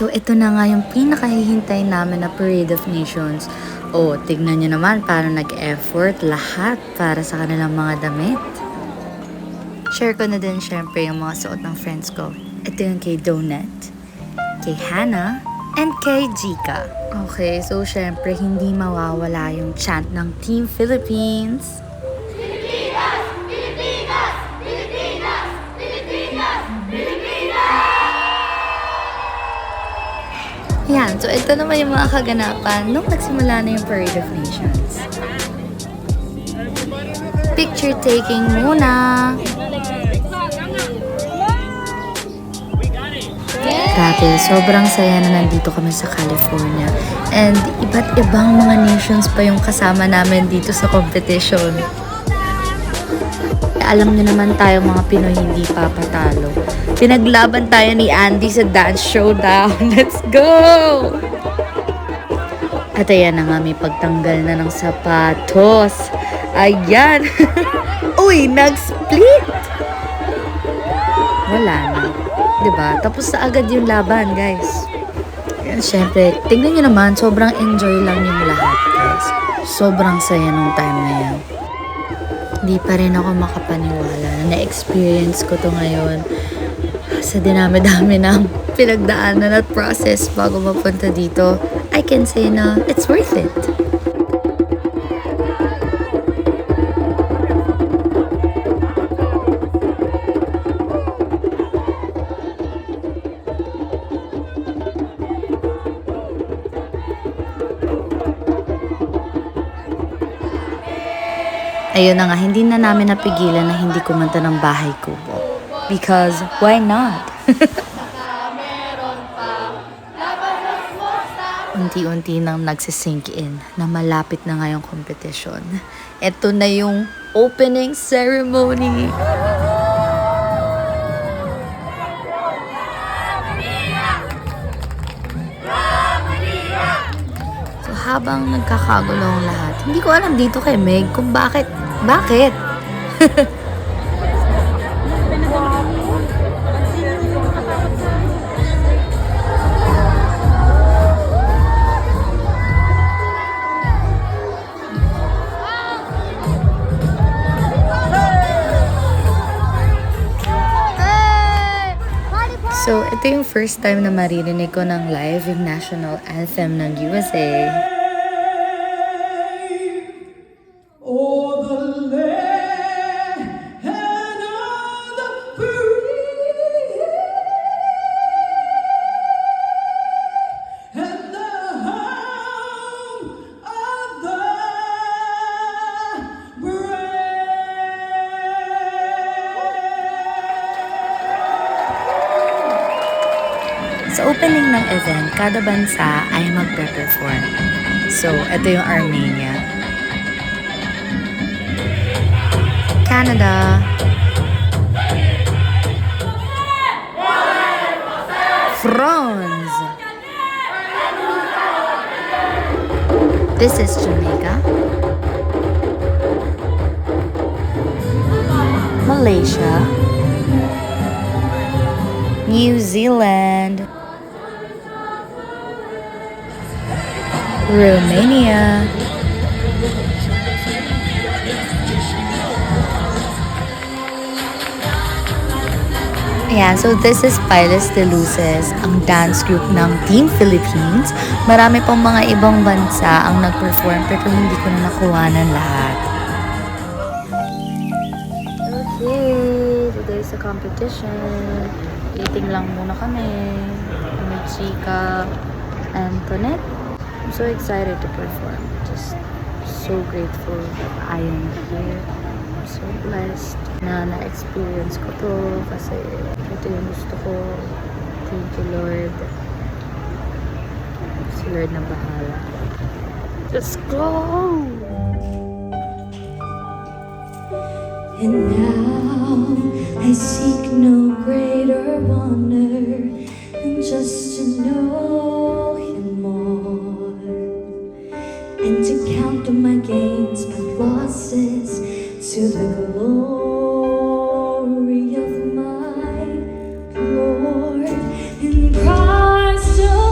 So, ito na nga yung pinakahihintay namin na Parade of Nations. Oh, tignan nyo naman paano nag-effort lahat para sa kanilang mga damit. Share ko na din syempre yung mga suot ng friends ko. Ito yung kay Donut, kay Hannah, and kay Jika. Okay, so syempre hindi mawawala yung chant ng Team Philippines. Yan, so ito naman yung mga kaganapan nung nagsimula na yung Parade of Nations. Picture taking muna! Grabe, sobrang saya na nandito kami sa California. And iba't ibang mga nations pa yung kasama namin dito sa competition. Alam nyo naman tayo mga Pinoy hindi papatalo. Pinaglaban tayo ni Andy sa Dance Showdown. Let's go! At ayan na nga, may pagtanggal na ng sapatos. Ayan! Uy, nag-split! Wala na. Diba? Tapos na agad yung laban, guys. Ayan, syempre, tingnan nyo naman, sobrang enjoy lang yung lahat, guys. Sobrang saya nung time na yan. Hindi pa rin ako makapaniwala na na-experience ko to ngayon sa dinami-dami ng pinagdaanan at process bago mapunta dito. I can say na it's worth it. Ayun na nga, hindi na namin napigilan na hindi kumanta ng Bahay Kubo. Because, why not? Unti-unti nang nagsisink in na malapit na nga yung competition. Ito na yung opening ceremony. So, habang nagkakagulo ang lahat, hindi ko alam dito kay Meg kung bakit. So, ito yung first time na maririnig ko ng live yung national anthem ng USA. Sa opening ng event, kada bansa ay magpe-perform. So, ito yung Armenia, Canada, France, this is Jamaica, Malaysia, New Zealand, Romania, ayan, so this is Piles de Luces, ang dance group ng Team Philippines. Marami pang mga ibang bansa ang nag-perform pero hindi ko na nakuhanan lahat. Okay, today's a competition. Eating lang muna kami. Kami Chika and Tonet. I'm so excited to perform. Just so grateful that I am here. I'm so blessed na na-experience ko to kasi ito yung gusto ko. Thank you, Lord. Si Lord na bahala. Let's go! And now I seek no greater honor than just to know Him more, and to count on my gains but losses to the glory of my Lord. In Christ alone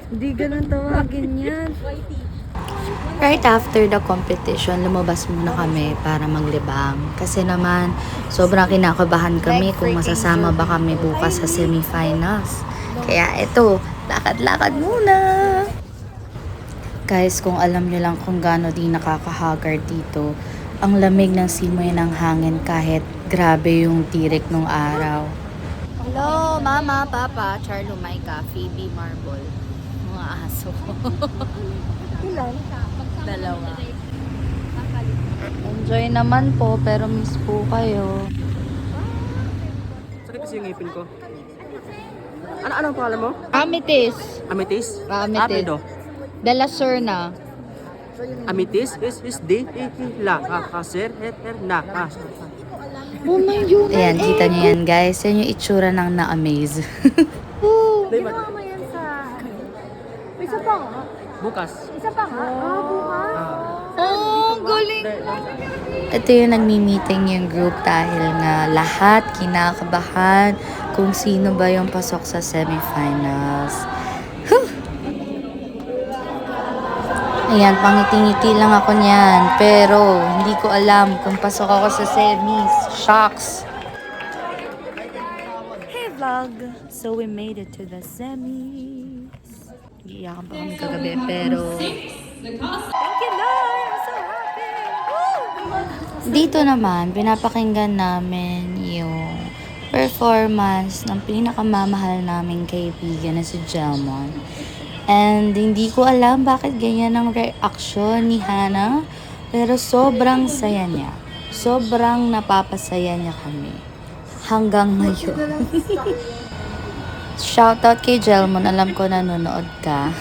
Hindi ganun tawagin yan. Right after the competition, lumabas muna kami para maglibang. Kasi naman, sobrang kinakabahan kami kung masasama ba kami bukas sa semifinals. Kaya ito, lakad-lakad muna. Guys, kung alam nyo lang kung gaano di nakakahaggard dito, ang lamig ng simoy ng hangin kahit grabe yung tirik ng araw. Hello, Mama, Papa, Charlo, Maika, Phoebe, Marble. Mga aso. Ilan? Dalawa. Enjoy naman po, pero miss po kayo. Sakit kasi yung ngipin ko. Ano ang pangalan mo? Amitis. Amethyst? Amethyst. Apido. De la Serna. Amethyst is di la sir na. Oh my God. Ayan, kita nyo yan guys. Yan yung itsura ng na-amaze. Ginawa yan sa... Isa pa nga. Bukas. Isa pa nga. Bukas. Oh, galing. Ito yung nagmi-meeting yung group dahil nga lahat kinakabahan kung sino ba yung pasok sa semifinals. Whew! Ayan, pangiti-ngiti lang ako niyan. Pero, hindi ko alam kung pasok ako sa semis. Shocks! Hey vlog! So, we made it to the semis. Iiyakan pa kami kagabi, pero... Thank you, Lord! I'm so happy! Woo! Dito naman, pinapakinggan namin yung performance ng pinakamamahal naming kaibigan na si Jelmon. And hindi ko alam bakit ganyan ang reaction ni Hannah. Pero sobrang saya niya. Sobrang napapasaya niya kami. Hanggang ngayon. Shoutout kay Jelmon. Alam ko nanonood ka.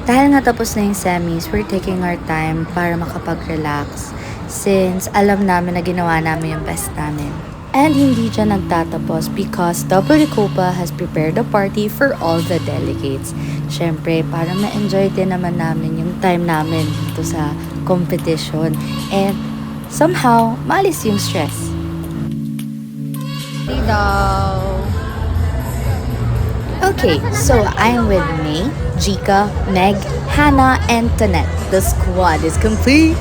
Dahil nga tapos na yung semis, we're taking our time para makapag-relax. Since alam namin na ginawa namin yung best namin. And hindi dyan nagtatapos because Double Recopa has prepared a party for all the delegates. Siyempre, para ma-enjoy din naman namin yung time namin dito sa competition. And somehow, maalis yung stress. Okay, so I'm with May, Jika, Meg, Hannah, and Tonette. The squad is complete!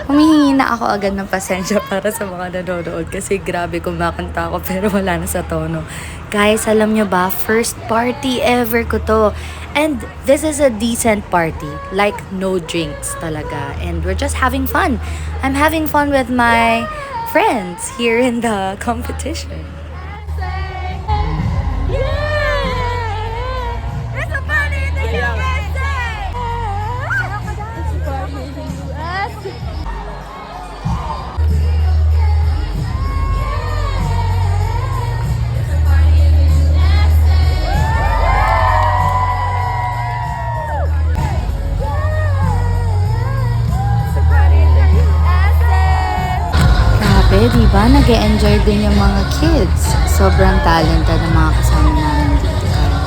Humihingi na ako agad ng pasensya para sa mga nanonood kasi grabe kumakanta ako pero wala na sa tono. Guys, alam nyo ba, first party ever ko to. And this is a decent party. Like, no drinks talaga. And we're just having fun. I'm having fun with my friends here in the competition. Diba? Nag-e-enjoy din yung mga kids. Sobrang talented ng mga kasama namin dito, guys.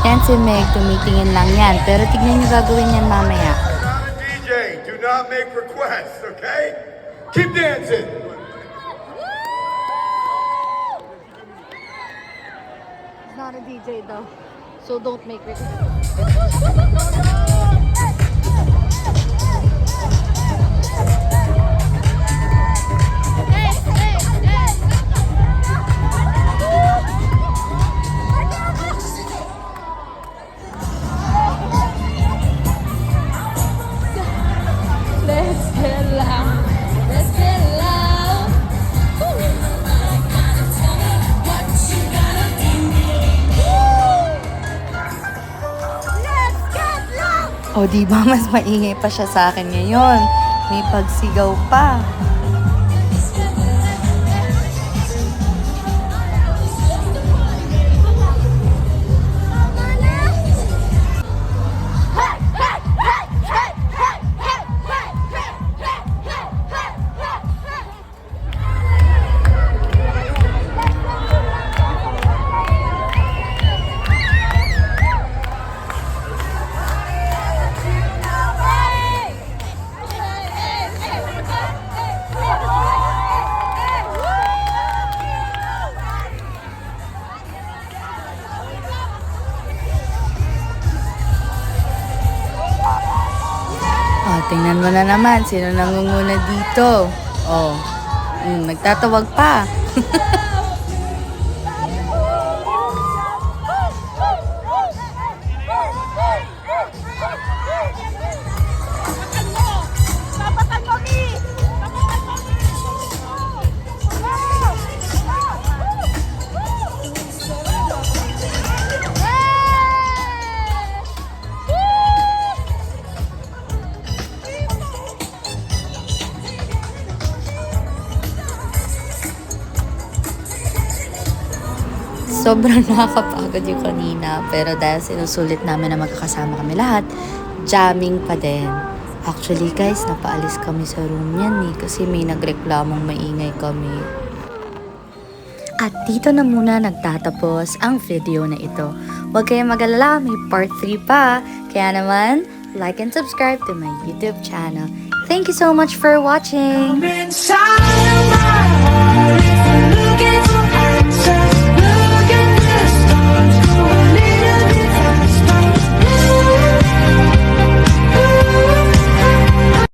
Yan si Meg, tumitingin lang yan. Pero tignan nyo gagawin yan mamaya. DJ, do not make requests, okay? Keep dancing. He's not a DJ though, so don't make requests. O diba, mas maingay pa siya sa akin ngayon. May pagsigaw pa. mo na naman, sino nangunguna dito? Oh, nagtatawag pa. Sobrang nakakapagod yung kanina, pero dahil sinusulit namin na magkakasama kami lahat, jamming pa din. Actually guys, napaalis kami sa room yan kasi may nagreklamong maingay kami. At dito na muna nagtatapos ang video na ito. Huwag kayong mag-alala, may part 3 pa. Kaya naman, like and subscribe to my YouTube channel. Thank you so much for watching! Inside of my